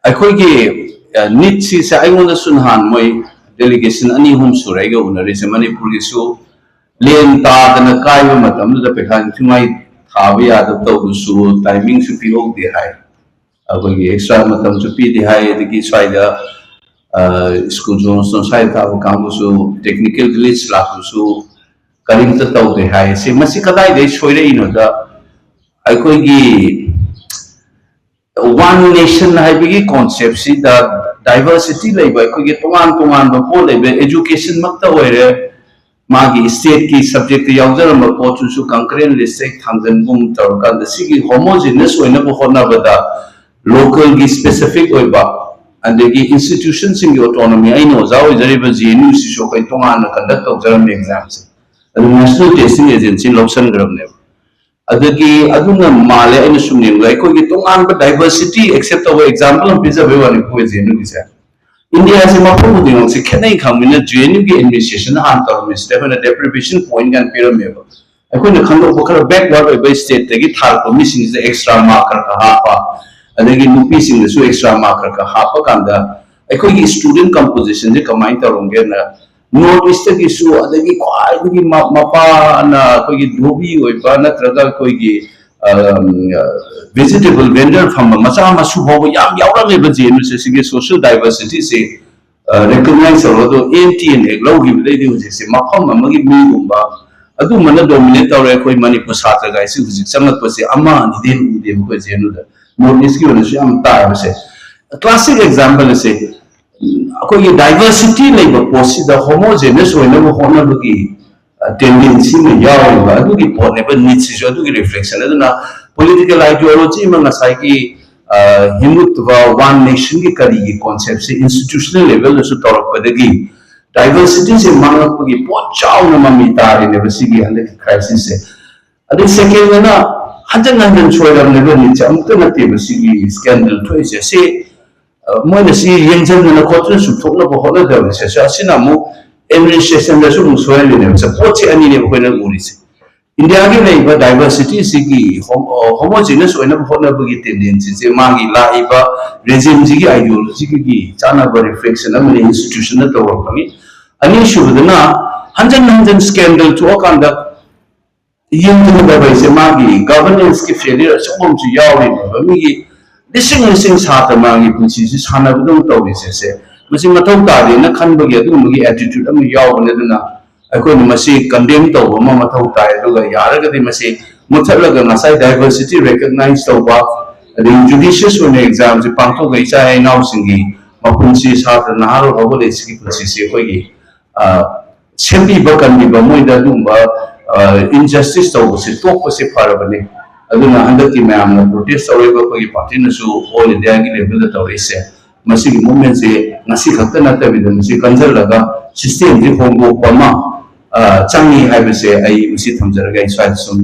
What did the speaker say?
ꯑꯩꯈꯣꯏꯒꯤ ꯅꯤꯠ ꯁꯤꯁꯦ ꯑꯩꯉꯣꯟꯗꯁꯨ ꯅꯍꯥꯟ ꯃꯣꯏ ꯗꯦꯂꯤꯒꯦꯁꯟ ꯑꯅꯤ ꯑꯍꯨꯝ ꯁꯨꯔꯦ ꯑꯩꯒ ꯎꯅꯔꯤꯁꯦ ꯃꯅꯤꯄꯨꯔꯒꯤꯁꯨ ꯂꯦꯟ ꯇꯥꯗꯅ ꯀꯥꯏꯕ ꯃꯇꯝꯗꯨꯗ ꯄꯩꯈꯥ ꯅꯤꯡꯊꯤꯉꯥꯏ ꯊꯥꯕ ꯌꯥꯗꯕ ꯇꯧꯕꯁꯨ ꯇꯥꯏꯃꯤꯡꯁꯨ ꯄꯤꯍꯧꯗꯦ ꯍꯥꯏ ꯑꯩꯈꯣꯏꯒꯤ ꯑꯦꯛꯁꯇ꯭ꯔꯥ ꯃꯇꯝꯁꯨ ꯄꯤꯗꯦ ꯍꯥꯏ ꯑꯗꯒꯤ ꯁ꯭ꯋꯥꯏꯗ ꯁ꯭ꯀꯨꯜ ꯖꯣꯟꯁꯇꯣꯟ ꯁ꯭ꯋꯥꯏꯗ ꯊꯥꯕ ꯀꯥꯡꯕꯨꯁꯨ ꯇꯦꯛꯅꯤꯀꯦꯜ ꯒ꯭ꯂꯤꯆ ꯂꯥꯛꯄꯁꯨ ꯀꯔꯤꯝꯇ ꯇꯧꯗꯦ ꯍꯥꯏ ꯁꯤ ꯃꯁꯤ ꯀꯗꯥꯏꯗꯒꯤ ꯁꯣꯏꯔꯛꯏꯅꯣꯗ ꯑꯩꯈꯣꯏꯒꯤ one nation हाइबेगी concept सी दा diversity लेबा कोई के तोंगान बपोल लेबे education मक्ता होइरे मागी state की subject याउजर म पोचुसु concurrent list एक थांगन बुम तौरका दसिगी homogeneous होइना बखोना बदा local की specific होइबा अंदेगी institution सिंगी autonomy I know जाओ जरिबा GNU सी शो कोई तोंगान कंडक्ट तौजरम एग्जाम से national testing agency लोक्सन गरम ने अदगी अदुना माले इन सुनिंग लाइक कोई तोंगान बा डाइवर्सिटी एक्सेप्ट अवर एग्जांपल हम पिजा बेवानी को जेनु किसा इंडिया से मफु दिनो से खनै खामिना जेनु की एडमिनिस्ट्रेशन हान तर मिस्टर होना डेप्रिवेशन पॉइंट गन पिरामेबा अखोन खंदो बखर बैकवर्ड बाय स्टेट तगी थार को मिसिंग से एक्स्ट्रा मार्कर का हापा अदगी नुपी सिंग सु एक्स्ट्रा मार्कर का हापा कांदा अखोई स्टूडेंट कंपोजिशन जे कमाइन तरोंगे ना नॉर्थ ईस्ट की सु अदगी ख्वाइदगी मपा ना कोई धोबी होइबा नत्रगा कोई की वेजिटेबल वेंडर फम मचा मसु होबो याम यावरंगे बजेनु से सिगे सोशल डाइवर्सिटी से रिकॉग्नाइज होदो एमटीएन एक लौगी बेदि हुजे से मफम अमगी मिगुंबा अदु मन डोमिनेट तौरे कोई मणिपुर सात्र गाइसी हुजिक संगत पसे अमा निदेन उदे को जेनु दा नॉर्थ ईस्ट की वनसु याम ताबसे क्लासिक एग्जांपल से अखोई डाइवर्सिटी लेबा पोसिदा होमोजेनस होइनबो होनबगी टेंडेंसी में यावबा अदुगी पोनेबा नीड्स अदुगी रिफ्लेक्शन अदुना पॉलिटिकल आइडियोलॉजी में नसाई की हिंदुत्व वन नेशन की करी की कांसेप्ट से इंस्टीट्यूशनल लेवल सु तौरपदगी डाइवर्सिटी से मांगपगी पोचाव न ममी तारे ने बसिगी हंदे क्राइसिस से अदे सेकेंड ना हजन हजन छोइरम ने नीचे अमुक नते बसिगी स्कैंडल थोइसे से मोइना सी येंजन न खोत्र सुथोकना बहोना दबसे सासिना मु एडमिनिस्ट्रेशन दसु मु सोयलिने से पोचे अनि ने बखोना उरिसे इंडिया की लेबा डाइवर्सिटी सिगी होमोजेनस होइना बखोना बगी टेंडेंसी से मागी लाइबा रेजिम जिगी आइडियोलॉजी की चाना ब रिफ्लेक्शन अमने इंस्टीट्यूशन न तवरपनी अनि शुबदना हंजन हंजन स्कैंडल तो कांदा येंजन दबाई से मागी गवर्नेंस की फेलियर सबम जु यावि बमिगी लिसिंग साथ मांगी पुंसी से सानबदम तौरिसे से मसी मथौ तादे न खनबगी अदुमगी एटीट्यूड अम यावने दुना अखोन मसी कंडेम तौब म मथौ ताय दुगा यारगदि मसी मुथलगा नसाई डाइवर्सिटी रिकॉग्नाइज तौबा अदि जुडिशियस होने एग्जाम से पांथो गई चाय नाउ सिंगी मपुंसी साथ नहारो हबले सिगी पुंसी से कोई सेंबी बकन बि बमोइदा दुंबा इनजस्टिस तौब से तोप से फरबने अदुना हंदकी मैम प्रोटेस्ट तौरेबा कोई पार्टी नसु ऑल इंडिया की लेवल तौरेसे मसीगी मूवमेंट से नसी खत नतबिद मसी कंजलगा सिस्टम जी होंगो पमा चांगी हाइबसे आई उसी थमजरगा इसाइसुम